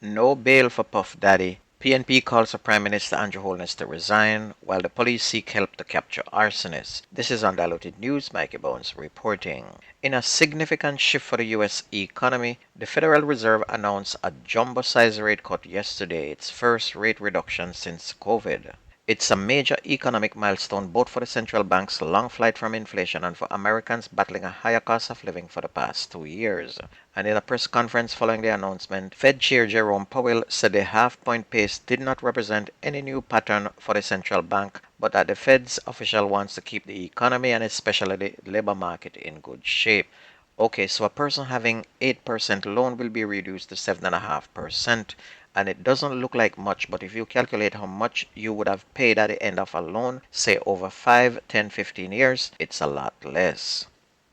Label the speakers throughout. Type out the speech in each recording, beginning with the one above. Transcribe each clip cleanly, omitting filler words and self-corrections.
Speaker 1: No bail for Puff Daddy. PNP calls for Prime Minister Andrew Holness to resign, while the police seek help to capture arsonists. This is Undiluted News, Mikey Bones reporting. In a significant shift for the U.S. economy, the Federal Reserve announced a jumbo-size rate cut yesterday, its first rate reduction since COVID. It's a major economic milestone both for the central bank's long flight from inflation and for Americans battling a higher cost of living for the past 2 years. And in a press conference following the announcement, Fed Chair Jerome Powell said the half-point pace did not represent any new pattern for the central bank, but that the Fed's official wants to keep the economy and especially the labor market in good shape. Okay, so a person having 8% loan will be reduced to 7.5%. And it doesn't look like much, but if you calculate how much you would have paid at the end of a loan, say over 5, 10, 15 years, it's a lot less.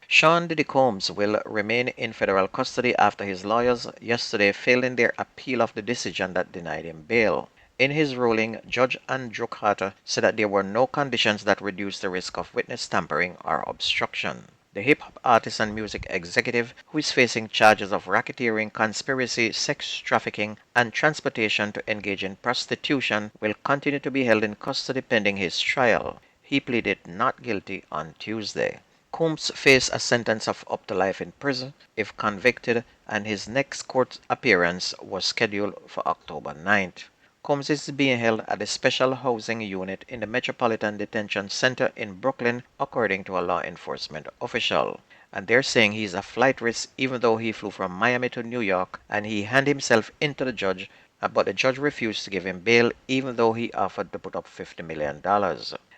Speaker 1: Sean Diddy Combs will remain in federal custody after his lawyers yesterday failed in their appeal of the decision that denied him bail. In his ruling, Judge Andrew Carter said that there were no conditions that reduced the risk of witness tampering or obstruction. The hip-hop artist and music executive, who is facing charges of racketeering, conspiracy, sex trafficking, and transportation to engage in prostitution, will continue to be held in custody pending his trial. He pleaded not guilty on Tuesday. Combs faced a sentence of up to life in prison if convicted, and his next court appearance was scheduled for October 9th. Combs is being held at a special housing unit in the Metropolitan Detention Center in Brooklyn, according to a law enforcement official. And they're saying he's a flight risk even though he flew from Miami to New York, and he handed himself into the judge, but the judge refused to give him bail even though he offered to put up $50 million.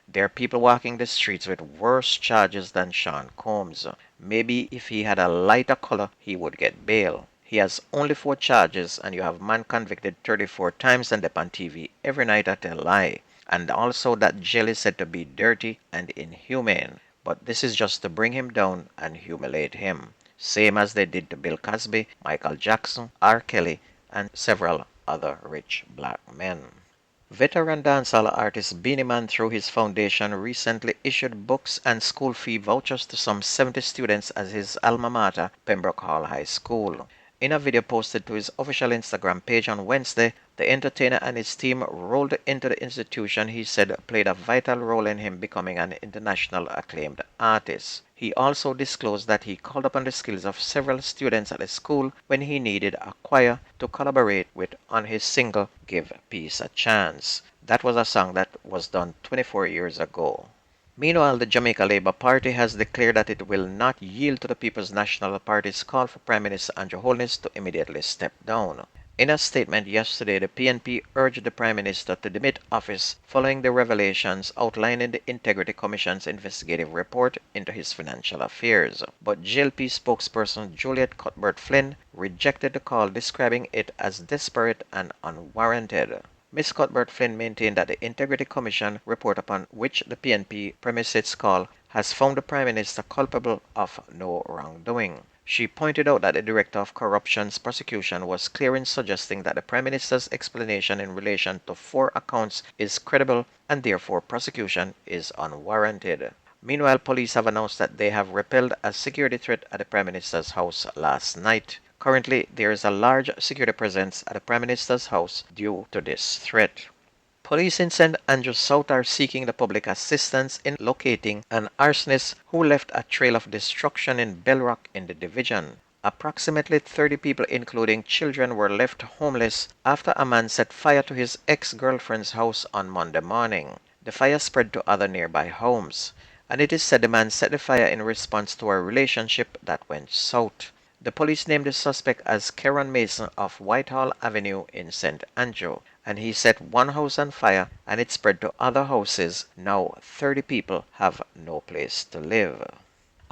Speaker 1: There are people walking the streets with worse charges than Sean Combs. Maybe if he had a lighter color, he would get bail. He has only 4 charges, and you have man convicted 34 times and up on TV every night at a lie. And also that jail is said to be dirty and inhumane. But this is just to bring him down and humiliate him. Same as they did to Bill Cosby, Michael Jackson, R. Kelly, and several other rich black men. Veteran dancehall artist Beenie Man through his foundation recently issued books and school fee vouchers to some 70 students at his alma mater, Pembroke Hall High School. In a video posted to his official Instagram page on Wednesday, the entertainer and his team rolled into the institution he said played a vital role in him becoming an international acclaimed artist. He also disclosed that he called upon the skills of several students at the school when he needed a choir to collaborate with on his single Give Peace a Chance. That was a song that was done 24 years ago. Meanwhile, the Jamaica Labour Party has declared that it will not yield to the People's National Party's call for Prime Minister Andrew Holness to immediately step down. In a statement yesterday, the PNP urged the Prime Minister to demit office following the revelations outlined in the Integrity Commission's investigative report into his financial affairs. But JLP spokesperson Juliet Cuthbert-Flynn rejected the call, describing it as desperate and unwarranted. Ms. Cuthbert-Flynn maintained that the Integrity Commission report upon which the PNP premised its call has found the Prime Minister culpable of no wrongdoing. She pointed out that the Director of Corruption's prosecution was clear in suggesting that the Prime Minister's explanation in relation to 4 accounts is credible and therefore prosecution is unwarranted. Meanwhile, police have announced that they have repelled a security threat at the Prime Minister's house last night. Currently, there is a large security presence at the Prime Minister's house due to this threat. Police in St. Andrews South are seeking the public assistance in locating an arsonist who left a trail of destruction in Bell Rock in the division. Approximately 30 people, including children, were left homeless after a man set fire to his ex-girlfriend's house on Monday morning. The fire spread to other nearby homes, and it is said the man set the fire in response to a relationship that went south. The police named the suspect as Keron Mason of Whitehall Avenue in St. Andrew, and he set one house on fire and it spread to other houses. Now 30 people have no place to live.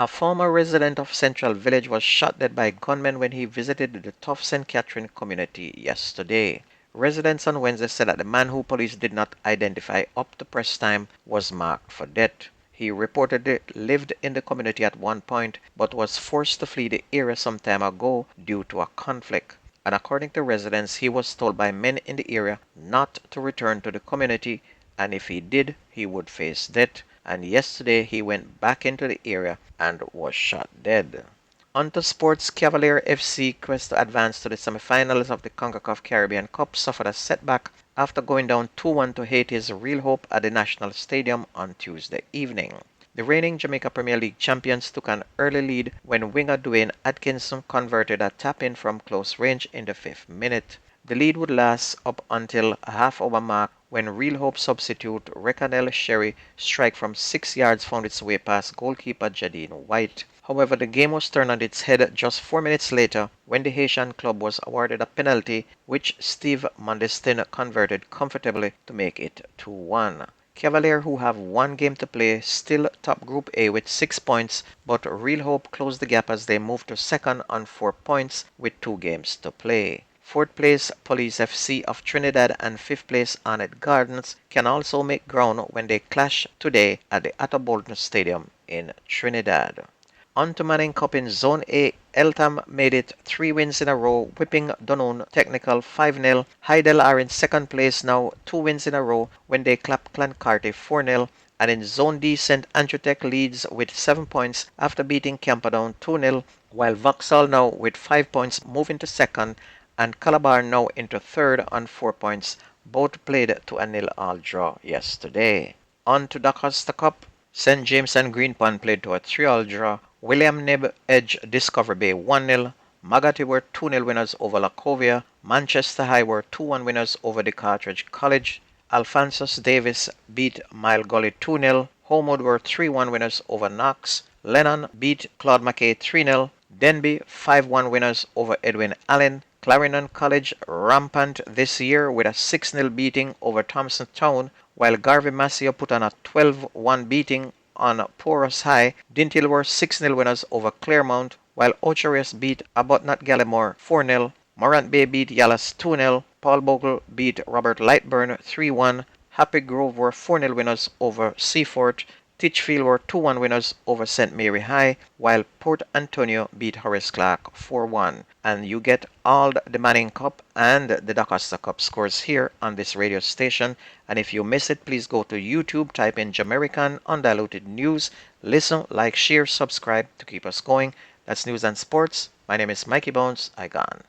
Speaker 1: A former resident of Central Village was shot dead by gunmen when he visited the Tough St. Catherine community yesterday. Residents on Wednesday said that the man, who police did not identify up to press time, was marked for death. He reportedly lived in the community at one point, but was forced to flee the area some time ago due to a conflict. And according to residents, he was told by men in the area not to return to the community, and if he did, he would face death. And yesterday he went back into the area and was shot dead. On to sports, Cavalier FC quest to advance to the semifinals of the CONCACAF Caribbean Cup suffered a setback after going down 2-1 to Haiti's Real Hope at the National Stadium on Tuesday evening. The reigning Jamaica Premier League champions took an early lead when winger Dwayne Atkinson converted a tap-in from close range in the 5th minute. The lead would last up until a half-hour mark when Real Hope substitute Recanel Sherry strike from 6 yards found its way past goalkeeper Jadine White. However, the game was turned on its head just 4 minutes later when the Haitian club was awarded a penalty which Steve Mondestin converted comfortably to make it 2-1. Cavalier, who have one game to play, still top Group A with 6 points, but Real Hope closed the gap as they moved to second on 4 points with 2 games to play. Fourth place Police FC of Trinidad and fifth place Arnett Gardens can also make ground when they clash today at the Attobolton Stadium in Trinidad. On to Manning Cup in Zone A, Eltham made it 3 wins in a row, whipping Dunoon Technical 5-0. Hydel are in second place now, 2 wins in a row when they clap Clancarty 4-0. And in Zone D, St. Andrew Tech leads with 7 points after beating Camperdown 2-0, while Vauxhall now with 5 points move into second, and Calabar now into third on 4 points. Both played to a 0-all draw yesterday. On to Dacosta Cup, St. James and Greenpond played to a 3-all draw. William Nib edged Discovery Bay 1-0. Magatti were 2-0 winners over Lacovia. Manchester High were 2-1 winners over the Cartridge College. Alphonsus Davis beat Mile Gully 2-0. Homewood were 3-1 winners over Knox. Lennon beat Claude Mackay 3-0. Denby 5-1 winners over Edwin Allen. Clarendon College rampant this year with a 6-0 beating over Thompson Town, while Garvey Massey put on a 12-1 beating on Porus High. Dintil were 6-0 winners over Claremont, while Ocherius beat Arbuthnot Gallimore 4-0. Morant Bay beat Yallas 2-0. Paul Bogle beat Robert Lightburn 3-1. Happy Grove were 4-0 winners over Seafort. Titchfield were 2-1 winners over St. Mary High, while Port Antonio beat Horace Clark 4-1. And you get all the Manning Cup and the Dacosta Cup scores here on this radio station. And if you miss it, please go to YouTube, type in Jamerican Undiluted News, listen, like, share, subscribe to keep us going. That's news and sports. My name is Mikey Bones. I gone.